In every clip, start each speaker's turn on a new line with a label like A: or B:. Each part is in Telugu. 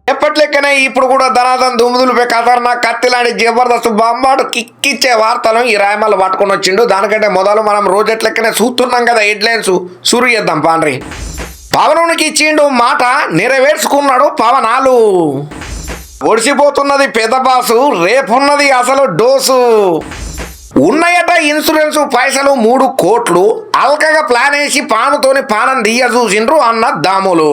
A: ఎప్పటి లెక్కనే ఇప్పుడు కూడా ధనాదన్ దుమ్ముదులుపై ఖతర్నాక్ కత్తి లాంటి జబర్దస్త్ బాంబాడు కిక్కిచ్చే వార్తలను ఈ రాయమల్ల పట్టుకొని వచ్చిండు. దానికంటే మొదలు మనం రోజెట్ లెక్కనే చూస్తున్నాం కదా హెడ్లైన్స్ సురు చేద్దాం పాండ్రి. పవనునికి ఇచ్చిండు మాట నెరవేర్చుకున్నాడు పవనాలు. ఒడిసిపోతున్నది పెద్ద బాసు, రేపున్నది అసలు డోసు. ఉన్నాయట ఇన్సూరెన్స్ పైసలు 3 కోట్లు, అల్కగా ప్లాన్ వేసి పానుతోని పానం దియ్య చూసిండ్రు అన్న దాములు.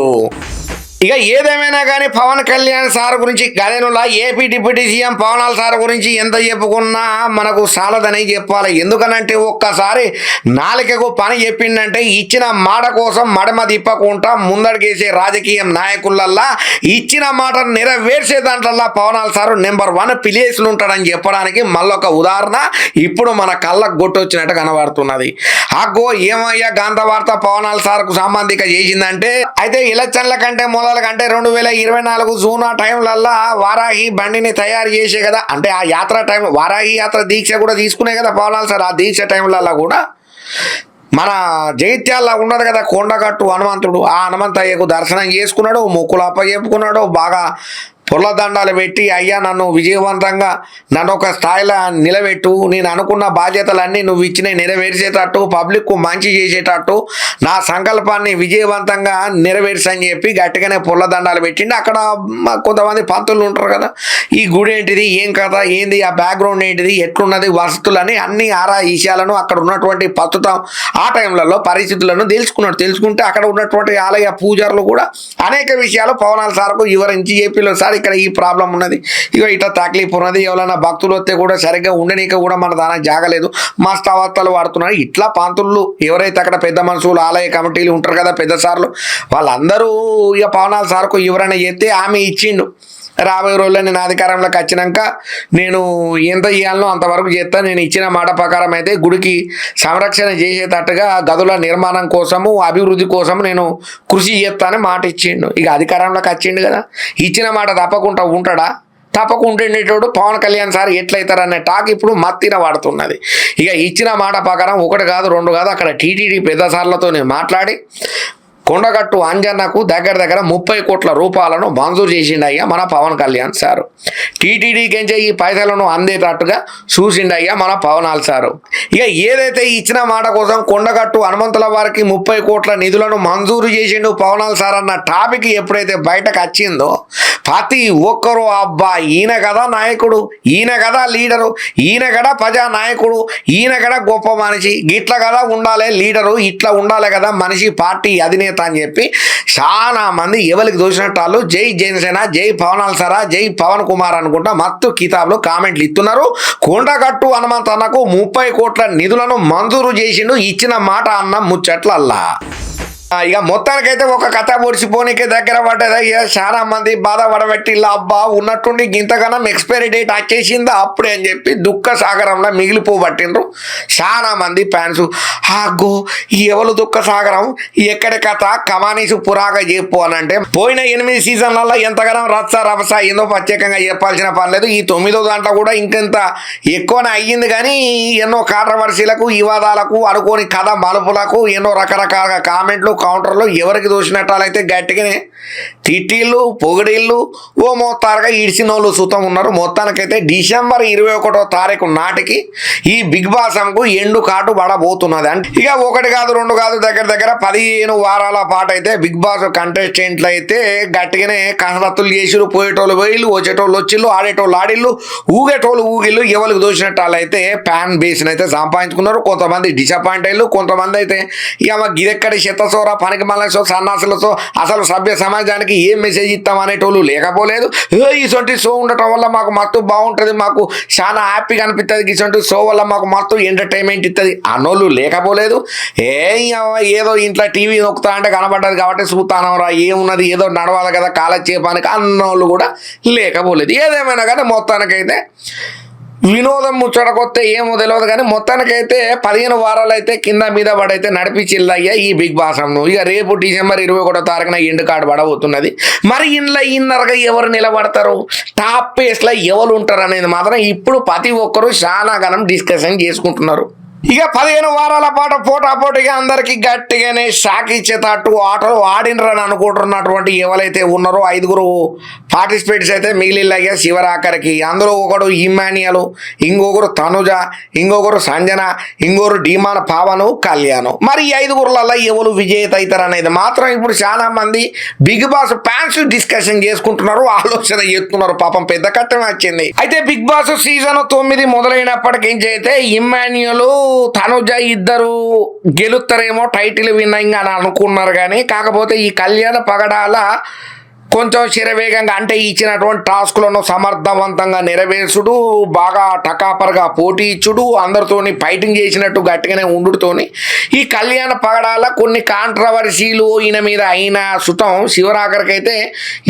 A: ఇక ఏదేమైనా కానీ పవన్ కళ్యాణ్ సార్ గురించి గదేనులా ఏపీ డిప్యూటీ సీఎం పవనాల్ సార్ గురించి ఎంత చెప్పుకున్నా మనకు సాలదని చెప్పాలి. ఎందుకనంటే ఒక్కసారి నాలుకకు పని చెప్పిందంటే ఇచ్చిన మాట కోసం మడమ తిప్పకుండా ముందడికేసే రాజకీయ నాయకులల్లా ఇచ్చిన మాట నెరవేర్చే దాంట్లల్లా పవనాల్ సార్ నెంబర్ 1 ప్లేస్లు ఉంటాడని చెప్పడానికి మళ్ళొక ఉదాహరణ ఇప్పుడు మన కళ్ళకు గొట్టొచ్చినట్టు కనబడుతున్నది. అగ్గో ఏమయ్యా గాంధ వార్త పవనాల్ సార్కు సంబంధిక చేసిందంటే అయితే ఎలక్షన్ల కంటే కంటే 2024 జూన్ ఆ టైంలల్లా వారాహి బండిని తయారు చేసే కదా, అంటే ఆ యాత్ర టైం వారాహి యాత్ర దీక్ష కూడా తీసుకునే కదా పవనాల్ సార్. ఆ దీక్ష టైంలల్లా కూడా మన జైత్యాల్లో ఉన్నది కదా కొండగట్టు హనుమంతుడు, ఆ హనుమంతయ్యకు దర్శనం చేసుకున్నాడు, మొక్కులు అప్పచెప్పుకున్నాడు, బాగా పొర్ల దండాలు పెట్టి అయ్యా నన్ను విజయవంతంగా నన్ను ఒక స్థాయిలో నిలబెట్టు, నేను అనుకున్న బాధ్యతలన్నీ నువ్వు ఇచ్చిన నెరవేర్చేటట్టు పబ్లిక్కు మంచి చేసేటట్టు నా సంకల్పాన్ని విజయవంతంగా నెరవేర్చని చెప్పి గట్టిగానే పొర్ల దండాలు పెట్టిండి. అక్కడ కొంతమంది పంతులు ఉంటారు కదా, ఈ గుడి ఏంటిది, ఏం కథ ఏంది, ఆ బ్యాక్గ్రౌండ్ ఏంటిది, ఎట్లున్నది, వసతులని అన్ని ఆరా విషయాలను అక్కడ ఉన్నటువంటి ప్రస్తుతం ఆ టైంలలో పరిస్థితులను తెలుసుకుంటే అక్కడ ఉన్నటువంటి ఆలయ పూజారులు కూడా అనేక విషయాలు పవనాల్ సార్కు వివరించి ఏపీలో సార్ ఇక్కడ ఈ ప్రాబ్లం ఉన్నది, ఇక ఇట్లా తక్లీఫ్ ఉన్నది, ఎవరైనా భక్తులు వస్తే కూడా సరిగ్గా ఉండనీక కూడా మన దానికి జాగలేదు, మస్తు అవస్థలు వాడుతున్నారు. ఇట్లా పంతులు ఎవరైతే అక్కడ పెద్ద మనుషులు ఆలయ కమిటీలు ఉంటారు కదా పెద్ద సార్లు, వాళ్ళందరూ ఇక పవనాల్ సార్కు ఎవరైనా చెప్తే ఆమె ఇచ్చిండు. రాబోయే రోజుల్లో నేను అధికారంలోకి వచ్చినాక నేను ఎంత చేయాలనో అంతవరకు చేస్తాను, నేను ఇచ్చిన మాట ప్రకారం అయితే గుడికి సంరక్షణ చేసేటట్టుగా గదుల నిర్మాణం కోసము అభివృద్ధి కోసం నేను కృషి చేస్తానని మాట ఇచ్చిండు. ఇక అధికారంలోకి వచ్చిండు కదా, ఇచ్చిన మాట తప్పకుండా ఉంటాడా? తప్పకుండా ఉండేటోడు పవన్ కళ్యాణ్ సార్ ఎట్లయితారనే టాక్ ఇప్పుడు మత్తిన వాడుతున్నది. ఇక ఇచ్చిన మాట ప్రకారం 1 కాదు 2 కాదు అక్కడ టీటీడీ పెద్ద సార్లతో మాట్లాడి కొండగట్టు అంజన్నకు దగ్గర 30 కోట్ల రూపాయలను మంజూరు చేసిండయ్యా మన పవన్ కళ్యాణ్ సారు. టీటీడీకి ఈ పైసలను అందేటట్టుగా చూసిండయ్యా మన పవనాల్ సారు. ఇక ఏదైతే ఇచ్చిన మాట కోసం కొండగట్టు హనుమంతుల వారికి 30 కోట్ల నిధులను మంజూరు చేసిండు పవనాల్ సార్ అన్న టాపిక్ ఎప్పుడైతే బయటకు వచ్చిందో ప్రతి ఒక్కరు అబ్బా ఈయన కదా నాయకుడు, ఈయన కదా లీడరు, ఈయన కదా ప్రజా నాయకుడు, ఈయన కదా గొప్ప మనిషి, ఇట్లా కదా ఉండాలి లీడరు, ఇట్లా ఉండాలి కదా మనిషి పార్టీ అధినేత అని చెప్పి చాలా మంది ఎవరికి దోచినట్టు వాళ్ళు జై జనసేన, జై పవనాల్ సారా, జై పవన్ కుమార్ అనుకుంటా మత్తు కితాబ్లో కామెంట్లు ఇస్తున్నారు. కొండగట్టు హనుమంత్ అన్నకు 30 కోట్ల నిధులను మంజూరు చేసిండు ఇచ్చిన మాట అన్న ముచ్చట్లల్లా. ఇక మొత్తానికైతే ఒక కథ పొడిచిపోనికే దగ్గర పడ్డది. ఇక చాలా మంది బాధపడబెట్టి అబ్బా ఉన్నట్టుండి ఇంతగానం ఎక్స్పైరీ డేట్ వచ్చేసిందా అప్పుడే అని చెప్పి దుఃఖ సాగరంలో మిగిలిపోబట్టిండ్రు చాలా మంది ఫ్యాన్స్. ఆగో ఎవరు దుఃఖ సాగరం, ఎక్కడ కథ కమానీసు పురాగా చెప్పు అని అంటే పోయిన 8 సీజన్లలో ఎంతగానో రచ్చ రభస ఏందో ప్రత్యేకంగా చెప్పాల్సిన పని లేదు. ఈ 9వ దాంట్లో కూడా ఇంకెంత ఎక్కువనే అయ్యింది, కానీ ఎన్నో కాంట్రవర్సీలకు వివాదాలకు అనుకోని కథ మలుపులకు ఎన్నో రకరకాల కామెంట్లు కౌంటర్లో ఎవరికి దోషినట్టాలైతే గట్టిగానే తిట్టిళ్ళు పొగిడిళ్ళు ఓ మోస్తారుగా ఈడ్చిన వాళ్ళు సుతం ఉన్నారు. మొత్తానికైతే డిసెంబర్ 21వ తారీఖు నాటికి ఈ బిగ్ బాస్కు ఎండు కాటు పడబోతున్నది. అంటే ఇక 1 కాదు 2 కాదు దగ్గర 15 వారాల పాటు అయితే బిగ్ బాస్ కంటెస్టెంట్లు అయితే గట్టిగానే కసరత్తులు చేసిరు. పోయేటోళ్ళు పోయిళ్ళు, వచ్చేటోళ్ళు వచ్చిళ్ళు, ఆడేటోళ్ళు ఆడిళ్ళు, ఊగేటోళ్ళు ఊగిళ్ళు. ఎవరికి దోషినట్టాలైతే ఫ్యాన్ బేస్ని అయితే సంపాదించుకున్నారు. కొంతమంది డిసప్పాయింట్ అయ్యారు, కొంతమంది అయితే ఇక గిదెక్కడి చెత్తసోర పనికి మళ్ళీ సన్నాసులతో అసలు సభ్య సమాజానికి ఏం మెసేజ్ ఇస్తాం అనేటోళ్ళు లేకపోలేదు. ఇటువంటి షో ఉండటం వల్ల మాకు మత్తు బాగుంటుంది, మాకు చాలా హ్యాపీగా అనిపిస్తుంది, ఇటువంటి షో వల్ల మాకు మత్తు ఎంటర్టైన్మెంట్ ఇస్తుంది అన్నోళ్ళు లేకపోలేదు. ఏదో ఇంట్లో టీవీ నొక్కుతా అంటే కనబడ్డది కాబట్టి చూస్తానరా ఏమున్నది ఏదో నడవాలి కదా కాలక్షేపానికి అన్నోళ్ళు కూడా లేకపోలేదు. ఏదేమైనా కానీ మొత్తానికైతే వినోదం ముచ్చటకొస్తే ఏమో తెలియదు, కానీ మొత్తానికైతే 15 వారాలు అయితే కింద మీద పడైతే నడిపించిల్లయ్యా ఈ బిగ్ బాస్ను. ఇక రేపు డిసెంబర్ 21వ తారీఖున ఎండ్ కార్డు పడబోతున్నది. మరి ఇంట్లో ఇన్నర్గా ఎవరు నిలబడతారు, టాప్ ప్లేస్లో ఎవరు ఉంటారు అనేది మాత్రం ఇప్పుడు ప్రతి ఒక్కరు చాలా గణం డిస్కషన్ చేసుకుంటున్నారు. ఇక 15 వారాల పాటు పోటాపోటీగా అందరికి గట్టిగానే షాక్ ఇచ్చేటట్టు ఆటలు ఆడినరని అనుకుంటున్నటువంటి ఎవరైతే ఉన్నారో 5 పార్టిసిపేట్స్ అయితే మిగిలిల్లయ్యా శివరాఖరికి. అందులో ఒకడు ఇమ్మాన్యుయల్, ఇంకొకరు తనుజ, ఇంకొకరు సంజన, ఇంకొకరు డీమాన్ పావను, కళ్యాణ్. మరి ఈ 5 ఎవరు విజేత అవుతారు అనేది మాత్రం ఇప్పుడు చాలా మంది బిగ్ బాస్ ఫ్యాన్స్ డిస్కషన్ చేసుకుంటున్నారు, ఆలోచన చేస్తున్నారు. పాపం పెద్ద కట్టం వచ్చింది. అయితే బిగ్ బాస్ సీజన్ 9 మొదలైనప్పటికీ అయితే ఇమ్మాన్యుయల్ తనుజ ఇద్దరు గెలుస్తారేమో టైటిల్ విన్నింగ్ అని అనుకున్నారు. కానీ కాకపోతే ఈ కళ్యాణ పగడాల కొంచెం శరవేగంగా అంటే ఇచ్చినటువంటి టాస్క్లను సమర్థవంతంగా నెరవేర్చుడు, బాగా టకాపర్గా పోటీ ఇచ్చుడు, అందరితోని ఫైటింగ్ చేసినట్టు గట్టిగానే ఉండుతోని ఈ కళ్యాణ పగడాల కొన్ని కాంట్రవర్సీలు ఈయన మీద అయిన సుతం శివరాఖరికైతే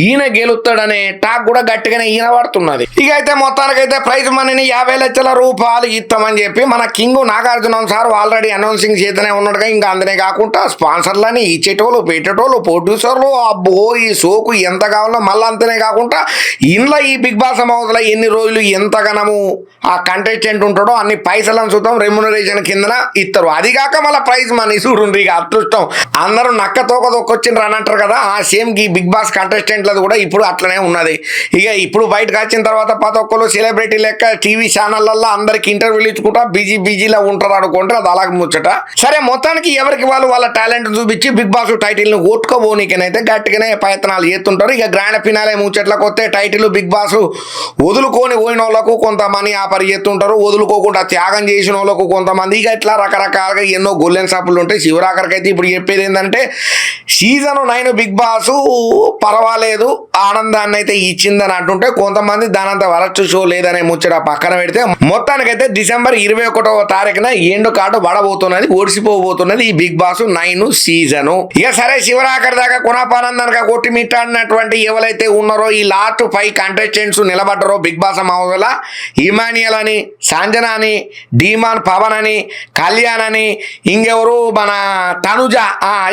A: ఈయన గెలుస్తాడనే టాక్ కూడా గట్టిగానే ఈయన పడుతున్నది. ఇక అయితే మొత్తానికైతే ప్రైజ్ మనీని 50 లక్షల రూపాయలు ఇస్తామని చెప్పి మన king Nagarjuna sir already announcing చేతనే ఉన్నాడుగా. ఇంకా అందునే కాకుండా స్పాన్సర్లని ఇచ్చేటోళ్ళు, పెట్టేటోళ్ళు, ప్రొడ్యూసర్లు, అబ్బో ఈ షోకు ఎంత కావాలో మళ్ళీ అంతనే కాకుండా ఇంట్లో ఈ బిగ్ బాస్ హౌస్లో ఎన్ని రోజులు ఎంతగానము ఆ కంటెస్టెంట్ ఉంటాడో అన్ని పైసలను చూద్దాం రెమ్యునరేషన్ కిందన ఇస్తారు. అది కాక మళ్ళీ ప్రైజ్ మనీ చూడండి. ఇక అదృష్టం అందరూ నక్క తోక తొక్కొచ్చిండ్రు అని అంటారు కదా, ఆ సేమ్ ఈ బిగ్ బాస్ కంటెస్టెంట్లది కూడా ఇప్పుడు అట్లనే ఉన్నది. ఇక ఇప్పుడు బయటకు వచ్చిన తర్వాత ప్రతి ఒక్కరు సెలబ్రిటీ లెక్క టీవీ ఛానళ్ళల్లో అందరికి ఇంటర్వ్యూలు ఇచ్చుకుంటా బిజీలో ఉంటారు అనుకుంటే అది అలాగే ముచ్చట. సరే మొత్తానికి ఎవరికి వాళ్ళు వాళ్ళ టాలెంట్ చూపించి బిగ్ బాస్ టైటిల్ని ఓట్టుకోబోనికనైతే గట్టిగానే ప్రయత్నాలు చేస్తుంటారు. ఇక గ్రాండ్ ఫినాలే ముచ్చట్లకు వస్తే టైటిల్ బిగ్ బాస్ వదులుకొని పోయిన వాళ్ళకు కొంతమంది ఆఫర్ చేస్తుంటారు, వదులుకోకుండా త్యాగం చేసిన వాళ్ళకు కొంతమంది. ఇక ఇట్లా రకరకాలుగా ఎన్నో గొల్లెన్ సాపులు ఉంటాయి. శివరాఖరికి అయితే ఇప్పుడు చెప్పేది ఏంటంటే సీజన్ 9 బిగ్ బాస్ పర్వాలేదు ఆనందాన్ని అయితే ఇచ్చిందని అంటుంటే, కొంతమంది దానంత వరస్ట్ షో లేదనే ముచ్చట పక్కన పెడితే మొత్తానికైతే డిసెంబర్ 21వ తారీఖున ఎండు కార్డు పడబోతున్నది, ఓడిసిపోబోతున్నది ఈ బిగ్ బాస్ 9 సీజను. ఇక సరే శివరాఖరి దాకా కొనపానందనక కొట్టి మిట్టాడినటువంటి ఎవరైతే ఉన్నారో ఈ లాస్ట్ 5 కంటెస్టెంట్స్ నిలబడ్డారో బిగ్ బాస్ హౌస్లో ఇమానియల్ అని, సంజన అని, డీమాన్ పవన్ అని, కళ్యాణ్ అని, ఇంకెవరు మన తనుజ,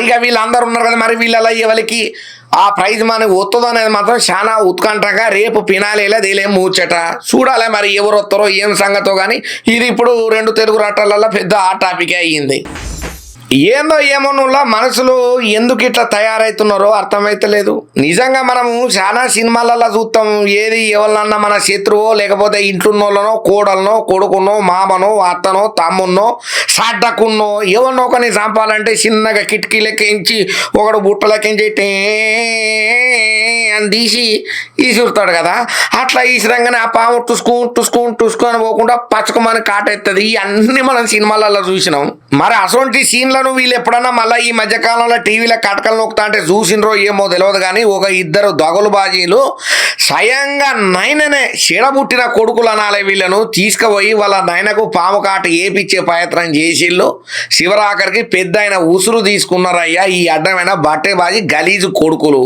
A: ఇక వీళ్ళందరూ ఉన్నారు కదా. మరి వీళ్ళ ఎవరికి ఆ ప్రైజ్ మనకి వస్తుందో అనేది మాత్రం చాలా ఉత్కంఠగా రేపు పినాలేలా దీలే ముచ్చట చూడాలి. మరి ఎవరు వస్తారో ఏం సంగతో. కానీ ఇది ఇప్పుడు 2 తెలుగు రాష్ట్రాలలో పెద్ద ఆ టాపిక్ అయ్యింది. ఏందో ఏమోనులా మనసులు ఎందుకు ఇట్లా తయారవుతున్నారో అర్థమైతలేదు. నిజంగా మనము చాలా సినిమాలలో చూస్తాం, ఏది ఎవరినన్నా మన శత్రువో లేకపోతే ఇంట్లోనో కోడలనో కొడుకునో మామనో అత్తనో తమ్మున్నో సాడ్డకున్నో ఎవరినో ఒకని చంపాలంటే చిన్నగా కిటికీలెక్కించి ఒకడు బుట్టలెక్కించి అని తీసి ఈసురుతాడు కదా. అట్లా ఈసిరంగానే ఆ పాము టుసుకొని పోకుండా పచ్చకమని కాటెత్తది. ఇవన్నీ మనం సినిమాలలో చూసినాం. మరి అసొంటి సీన్లను వీళ్ళు ఎప్పుడన్నా మళ్ళీ ఈ మధ్యకాలంలో టీవీలో కటకలు నొక్కుతా అంటే చూసినరో ఏమో తెలియదు. కానీ ఒక 2 దొంగలు బాజీలు స్వయంగా నైననే చెడబుట్టిన కొడుకులు అనాలి వీళ్ళను తీసుకుపోయి వాళ్ళ నాయనకు పాము కాట ఏపిచ్చే ప్రయత్నం చేసిళ్ళు. శివరాఖరికి పెద్ద ఆయన ఉసురు తీసుకున్నారయ్యా ఈ అడ్డమైన బట్టే బాజీ గలీజు కొడుకులు.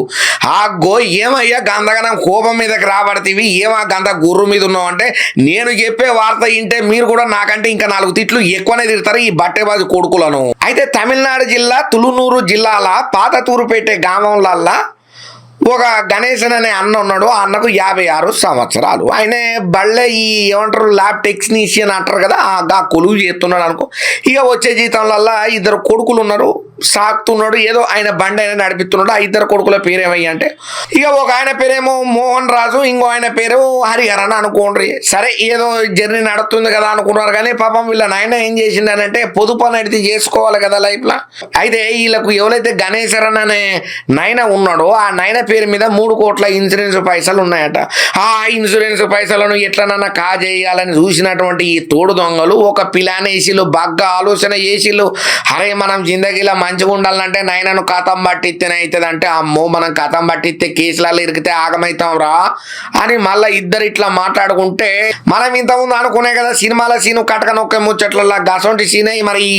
A: ఆగో ఏమయ్యా గందగనం కోపం మీదకి రాబడితేవి, ఏమా గంత గుర్రు మీద ఉన్నావు అంటే నేను చెప్పే వార్త వింటే మీరు కూడా నాకంటే ఇంకా 4 తిట్లు ఎక్కువనే తిడతారు ఈ బట్టేబాజు కొడుకులను. అయితే తమిళనాడు జిల్లా తులునూరు జిల్లాల పాతతూరుపేట గ్రామంలల్లా ఒక గణేశన్ అనే అన్న ఉన్నాడు. ఆ అన్నకు 56 సంవత్సరాలు. ఆయన బళ్ళే ఈ ఏమంటారు ల్యాబ్ టెక్నీషియన్ అంటారు కదా, ఆ కొలువు చేస్తున్నాడు అనుకో. ఇక వచ్చే జీతంలల్లా 2 కొడుకులు ఉన్నారు, సాగుతున్నాడు. ఏదో ఆయన బండి అయినా నడిపిస్తున్నాడు. ఆ 2 కొడుకుల పేరేమయ్యా అంటే ఇక ఒక ఆయన పేరేమో మోహన్ రాజు, ఇంకో ఆయన పేరు హరిహరన్ అనుకోండి. సరే ఏదో జర్నీ నడుస్తుంది కదా అనుకున్నారు. కానీ పాపం వీళ్ళ నాయన ఏం చేసిండనంటే పొదుపు అనేది చేసుకోవాలి కదా లైఫ్లో. అయితే వీళ్ళకు ఎవరైతే గణేశరన్ అనే నాయన ఉన్నాడో ఆ నాయన పేరు మీద 3 కోట్ల ఇన్సూరెన్స్ పైసలు ఉన్నాయట. ఆ ఇన్సూరెన్స్ పైసలను ఎట్లనన్నా కాజేయాలని చూసినటువంటి ఈ తోడు దొంగలు ఒక ప్లాన్ వేసిళ్ళు, బాగా ఆలోచన చేసిళ్ళు. అరే మనం జిందగీలో మంచిగా ఉండాలంటే నాయనను కథం పట్టిస్తేనే అవుతుంది అంటే, అమ్మో మనం కథం పట్టిస్తే కేసులలో ఇరికితే ఆగమవుతాం రా అని మళ్ళీ ఇద్దరు ఇట్లా మాట్లాడుకుంటే, మనం ఇంతకుముందు అనుకునే కదా సినిమాల సీను కటక నొక్కే ముచ్చట్లలో గసంటి సీనే. మరి ఈ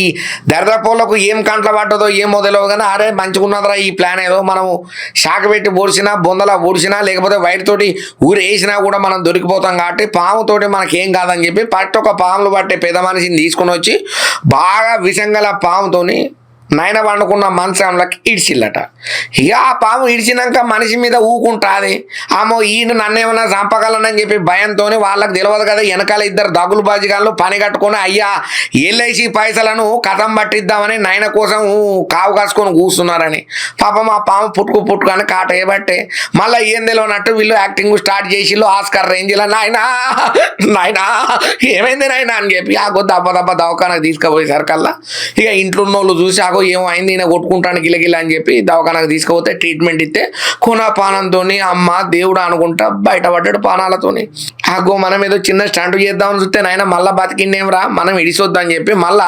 A: దరిద్రపోళ్లకు ఏం కంట్ల పడ్డదో ఏమో తెలియదు. కానీ అరే మంచిగా ఉన్నదిరా ఈ ప్లాన్, ఏదో మనం షాక్ పెట్టి పొడిచినా బొందలా పొడిచినా లేకపోతే వైట్ తోటి ఊరు వేసినా కూడా మనం దొరికిపోతాం కాబట్టి పాముతోటి మనకేం కాదని చెప్పి ఒక పాములు పట్టే పెద్ద మనిషిని తీసుకుని వచ్చి బాగా విషంగల పాముతోని నాయన వండుకున్న మంచంలోకి ఇడిచిల్లట. ఇక ఆ పాము ఇడిచినాక మనిషి మీద ఊకుంటుంది. ఆమో ఈయన నన్నేమన్నా చంపగలనని చెప్పి భయంతో వాళ్ళకి తెలియదు కదా, వెనకాల ఇద్దరు దగులు బాజిగాళ్ళు పని కట్టుకొని అయ్యా ఎల్ఐసి పైసలను కథం పట్టిద్దామని నాయన కోసం కావు కాసుకొని కూర్చున్నారని. పాపం ఆ పాము పుట్టుకు అని కాట వేయబట్టే మళ్ళీ ఏం తెలియనట్టు వీళ్ళు యాక్టింగ్ స్టార్ట్ చేసి ఆస్కర్ రేంజ్లో నాయనా నాయనా ఏమైంది నాయన అని చెప్పి ఆగో దెబ్బ దవాఖానకు తీసుకుపోయేసరికల్లా ఇక ఇంట్లో ఉన్న వాళ్ళు చూసి ఆగో ఏమో అయింది ఈయన కొట్టుకుంటాను గిలగిల అని చెప్పి దవాఖానకు తీసుకుపోతే ట్రీట్మెంట్ ఇస్తే కొన పానంతో అమ్మ దేవుడు అనుకుంటా బయటపడ్డాడు పానాలతోని. ఆగో మనం ఏదో చిన్న స్టంట్ చేద్దామని చూస్తే నాయన మళ్ళీ బతికిండేమరా మనం ఇడిసొద్దని చెప్పి మళ్ళా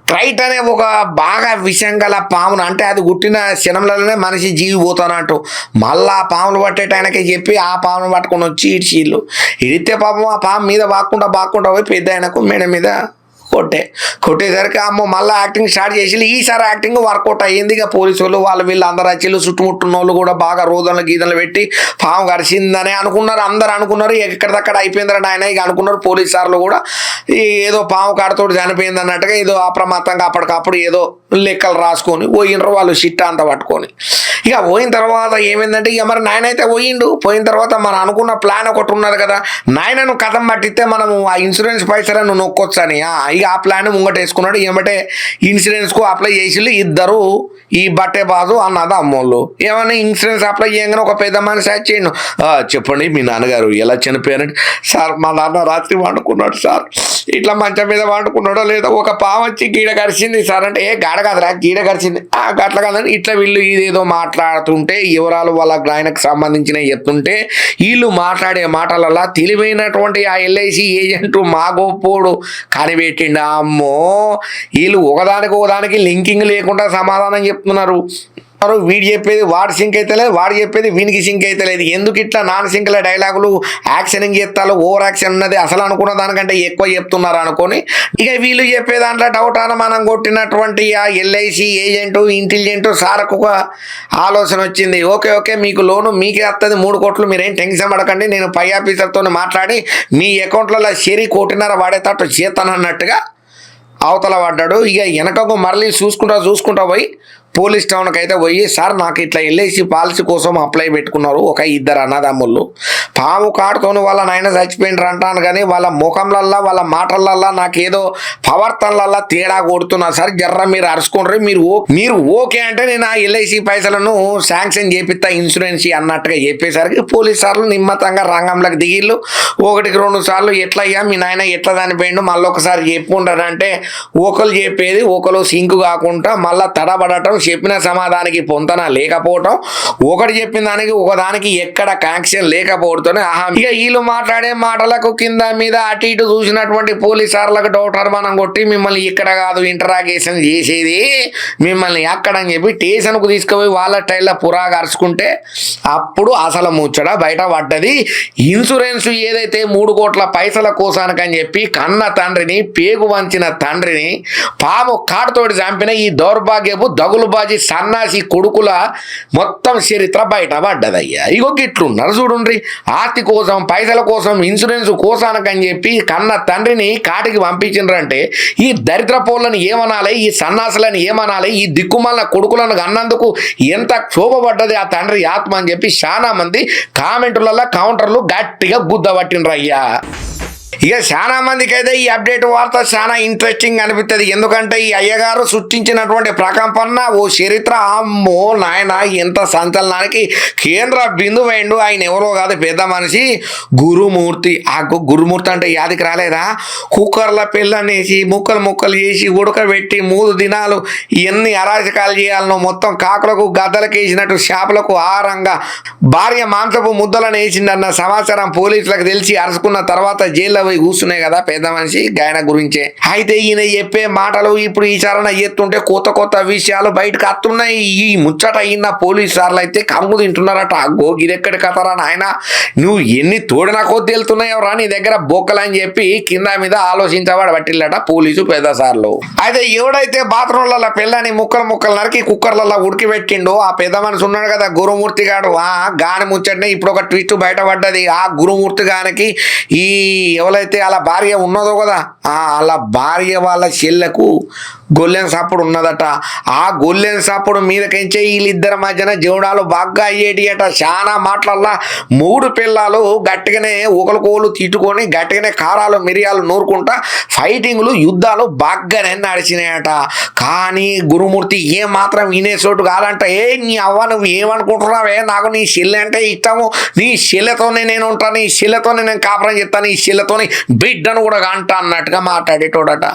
A: ట్రైట్ అనే ఒక బాగా విషం గల పామును, అంటే అది గుట్టిన క్షణంలోనే మనిషి జీవి పోతానంటూ మళ్ళా ఆ పాములు పట్టేటాయనకే చెప్పి ఆ పామును పట్టుకొని వచ్చి ఇడిచిళ్ళు. ఇడితే పాపం ఆ పాము మీద బాక్కుండా పోయి పెద్ద ఆయనకు మెడ మీద కొట్టేసరికి అమ్మో మళ్ళీ యాక్టింగ్ స్టార్ట్ చేసి ఈసారి యాక్టింగ్ వర్కౌట్ అయ్యింది. ఇక పోలీసు వాళ్ళు వీళ్ళు అందరు వచ్చి చుట్టుముట్టున్న వాళ్ళు కూడా బాగా రోజుల గీతలు పెట్టి పాము కరిచిందని అనుకున్నారు. అందరు అనుకున్నారు ఎక్కడిదక్కడ అయిపోయిందని ఆయన ఇక అనుకున్నారు. పోలీసు సార్లు కూడా ఏదో పాము కాడతోటి చనిపోయింది అన్నట్టుగా ఏదో అప్రమత్తంగా అప్పటికప్పుడు ఏదో లెక్కలు రాసుకొని పోయినరు వాళ్ళు షిట్ అంతా పట్టుకొని. ఇక పోయిన తర్వాత ఏమైందంటే ఇక మరి నాయన అయితే పోయిన తర్వాత మనం అనుకున్న ప్లాన్ ఒకటి ఉన్నది కదా, నాయనను కథం పట్టిస్తే మనము ఆ ఇన్సూరెన్స్ పైసలను నొక్కొచ్చు అని ఇక ఆ ప్లాన్ ముంగట వేసుకున్నాడు. ఏమంటే ఇన్సూరెన్స్కు అప్లై చేసి ఇద్దరు ఈ బట్టే బాజు అన్నది అమ్మోళ్ళు ఏమన్నా ఇన్సూరెన్స్ అప్లై చేయగానే ఒక పెద్ద మనిషి చేయండి చెప్పండి మీ నాన్నగారు ఎలా చనిపోయారంటే, సార్ మా నాన్న రాత్రి వండుకున్నాడు సార్, ఇట్లా మంచం మీద వండుకున్నాడో లేదో ఒక పాము వచ్చి గీడ కరిచింది సార్ అంటే, గాడ కాదురా గీడ కరిచింది అట్లా కాదని ఇట్లా వీళ్ళు ఇదేదో మాట్లాడుతుంటే వివరాలు వాళ్ళ ఆయనకు సంబంధించిన చెప్తుంటే వీళ్ళు మాట్లాడే మాటలల్లా తెలివైనటువంటి ఆ ఎల్ఐసి ఏజెంట్ మా గొప్పోడు కనిపెట్టిండు. అమ్మో వీళ్ళు ఒకదానికి లింకింగ్ లేకుండా సమాధానం చెప్తున్నారు. వీడు చెప్పేది వాడు సింక్ అయితే లేదు, వాడు చెప్పేది వీనికి సింక్ అయితే లేదు. ఎందుకు ఇట్లా నాన్ సింక్ల డైలాగులు యాక్షనింగ్ చేస్తారు, ఓవర్ యాక్షన్ ఉన్నది అసలు అనుకున్న దానికంటే ఎక్కువ చెప్తున్నారు అనుకొని ఇక వీళ్ళు చెప్పే దాంట్లో డౌట్ అని మనం కొట్టినటువంటి ఆ ఎల్ఐసి ఏజెంటు ఇంటెలిజెంట్ సార్కు ఒక ఆలోచన వచ్చింది. ఓకే మీకు లోను మీకే వస్తుంది 3 కోట్లు, మీరేం టెన్షన్ పడకండి, నేను పై ఆఫీసర్తో మాట్లాడి మీ అకౌంట్లలో షేరీ 1.5 వాడేటట్టు చేస్తానన్నట్టుగా అవతల పడ్డాడు. ఇక వెనకకు మరలి చూసుకుంటా పోయి పోలీస్ టౌన్కి అయితే పోయి సార్ నాకు ఇట్లా ఎల్ఐసి పాలసీ కోసం అప్లై పెట్టుకున్నారు ఒక 2 అన్నదమ్ముళ్ళు, పాము కాటుతోని వాళ్ళ నాయన చచ్చిపోయినారు అంటాను కానీ వాళ్ళ ముఖంలల్లా వాళ్ళ మాటలల్లా నాకేదో ప్రవర్తనలల్లా తేడా కొడుతున్నారు సార్, జర్ర మీరు అరుచుకుంటారు, మీరు ఓకే అంటే నేను ఆ ఎల్ఐసి పైసలను శాంక్షన్ చేపిస్తా ఇన్సూరెన్స్ అన్నట్టుగా చెప్పేసరికి పోలీస్ సార్లు నిమ్మతంగా రంగంలోకి దిగిళ్ళు. 1-2 సార్లు ఎట్లయ్యా మీ నాయన ఎట్లా చనిపోయిండు మళ్ళీ ఒకసారి చెప్పుకుంటారంటే ఒకరు చెప్పేది ఒకరు సింకు కాకుండా మళ్ళీ తడబడటం, చెప్పిన సమాధానానికి పొంతన లేకపోవటం, ఒకటి చెప్పిన దానికి ఒకదానికి ఎక్కడ కనెక్షన్ లేకపోవడంతోనే ఇక వీళ్ళు మాట్లాడే మాటలకు కింద మీద అటు ఇటు చూసినటువంటి పోలీసార్లకు డౌట్ అనుమానం కొట్టి మిమ్మల్ని ఇక్కడ కాదు ఇంటరాగేషన్ చేసేది, మిమ్మల్ని అక్కడ అని చెప్పి స్టేషన్కు తీసుకుపోయి వాళ్ళ స్టైల్లో పురాగా అరుచుకుంటే అప్పుడు అసలు ముచ్చట బయట పడ్డది. ఇన్సూరెన్స్ ఏదైతే 3 కోట్ల పైసల కోసానికని చెప్పి కన్న తండ్రిని పేగు వంచిన తండ్రిని పాము కాటుతోటి చంపిన ఈ దౌర్భాగ్యపు దగులు బాజీ సన్నాసి కొడుకుల మొత్తం చరిత్ర బయట పడ్డదయ్యా. ఇగో గిట్లున్నారు చూడండి, ఆస్తి కోసం పైసల కోసం ఇన్సూరెన్స్ కోసానికని చెప్పి కన్న తండ్రిని కాటికి పంపించిండ్రంటే ఈ దరిద్ర పోళ్ళని ఏమనాలి, ఈ సన్నాసులను ఏమనాలి, ఈ దిక్కుమాల కొడుకులను అన్నందుకు ఎంత క్షోభపడ్డది ఆ తండ్రి ఆత్మ అని చెప్పి చాలా మంది కామెంట్లలో కౌంటర్లు గట్టిగా గుద్దబట్టిండ్రయ్యా. ఇక చాలా మందికి అయితే ఈ అప్డేట్ వార్త చాలా ఇంట్రెస్టింగ్ అనిపిస్తుంది. ఎందుకంటే ఈ అయ్యగారు సృష్టించినటువంటి ప్రకంపన ఓ చరిత్ర అమ్మో నాయన ఎంత సంచలనానికి కేంద్ర బిందువైండు. ఆయన ఎవరో కాదు పెద్ద మనిషి గురుమూర్తి. ఆ గురుమూర్తి అంటే యాదికి రాలేదా, కుక్కర్ల పిల్లనేసి ముక్కలు చేసి ఉడకబెట్టి 3 దినాలు ఎన్ని అరాచకాలు చేయాలనో మొత్తం కాకులకు గద్దలకు వేసినట్టు చేపలకు ఆహారంగా భార్య మాంసపు ముద్దలను వేసిందన్న సమాచారం పోలీసులకు తెలిసి అరుచుకున్న తర్వాత జైల్లో పోయి కూర్చున్నాయి కదా పెద్ద మనిషి గాయన గురించే. అయితే ఈయన చెప్పే మాటలు ఇప్పుడు ఈ చారణ ఎత్తుంటే కొత్త విషయాలు బయటకు వస్తున్నాయి. ఈ ముచ్చట అయిన పోలీసు సార్లు అయితే కమ్ము తింటున్నారట. అగ్గో గిదెక్కడి కథరా నాయన, నువ్వు ఎన్ని తోడిన కొద్ది వెళ్తున్నాయో రా నీ దగ్గర బొక్కలని చెప్పి కింద మీద ఆలోచించబడి పట్టిల్లట పోలీసు పెద్ద సార్లు. అయితే ఎవడైతే బాత్రూంలలో పిల్లని ముక్కలు నరికి కుక్కర్లలో ఉడికిపెట్టిండో ఆ పెద్ద మనిషి ఉన్నాడు కదా గురుమూర్తి గాడు, గాని ముచ్చటనే ఇప్పుడు ఒక ట్విస్ట్ బయటపడ్డది. ఆ గురుమూర్తి గానికి ఈ ఎవల అసలైతే అలా భార్య ఉన్నదో కదా అలా భార్య వాళ్ళ చెల్లెకు గొల్లెన్ సాపుడు ఉన్నదట. ఆ గొల్లెన్ సాపుడు మీదకించే వీళ్ళిద్దరి మధ్యన జోడాలు బాగా అయ్యేటి అట. చాలా మాటలల్లా 3 పిల్లలు గట్టిగానే ఒకరికోలు తిట్టుకొని గట్టిగానే కారాలు మిరియాలు నూరుకుంటా ఫైటింగ్లు యుద్ధాలు బాగానే నడిచినాయట. కానీ గురుమూర్తి ఏ మాత్రం వినేసోటు కాదంట. నీ అవ్వ నువ్వు ఏమనుకుంటున్నావే, నాకు నీ చెల్లె అంటే ఇష్టము, నీ చెల్లెతోనే నేను ఉంటాను, నీ చెల్లెతోనే నేను కాపురం చెప్తాను, నీ చెల్లెతోని బిడ్డను కూడా అంట అన్నట్టుగా మాట్లాడేటోడట.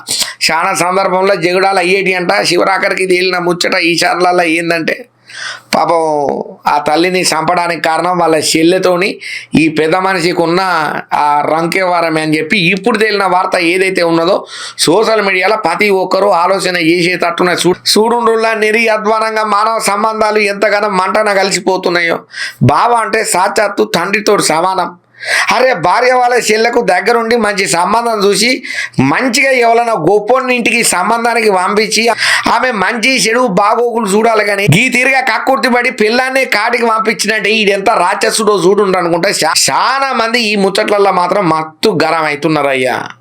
A: చాలా సందర్భంలో జగడాలు అయ్యేటి అంట. శివరాకరికి తేలిన ముచ్చట ఈ చార్లలో ఏందంటే పాపం ఆ తల్లిని చంపడానికి కారణం వాళ్ళ చెల్లెతోని ఈ పెద్ద మనిషికి ఉన్న ఆ రంకేవారమే అని చెప్పి ఇప్పుడు తేలిన వార్త ఏదైతే ఉన్నదో సోషల్ మీడియాలో ప్రతి ఒక్కరూ ఆలోచన చేసేటట్టున చూడుండ్రులా అధ్వానంగా మానవ సంబంధాలు ఎంతగానో మంటన కలిసిపోతున్నాయో. బావ అంటే సాక్షాత్తు తండ్రితో సమానం. అరే భార్య వాళ్ళ చెల్లెకు దగ్గరుండి మంచి సంబంధం చూసి మంచిగా ఎవరైనా గొప్పని ఇంటికి సంబంధానికి పంపించి ఆమె మంచి చెడు బాగోగులు చూడాలి. కానీ ఈ తీరుగా కక్కుర్తిపడి పిల్లాన్ని కాటికి పంపించినట్టే ఇదెంత రాక్షసుడో చూడుండ్రు అనుకుంటే చాలా మంది ఈ ముచ్చట్లలో మాత్రం మత్తు గరం అవుతున్నారయ్యా.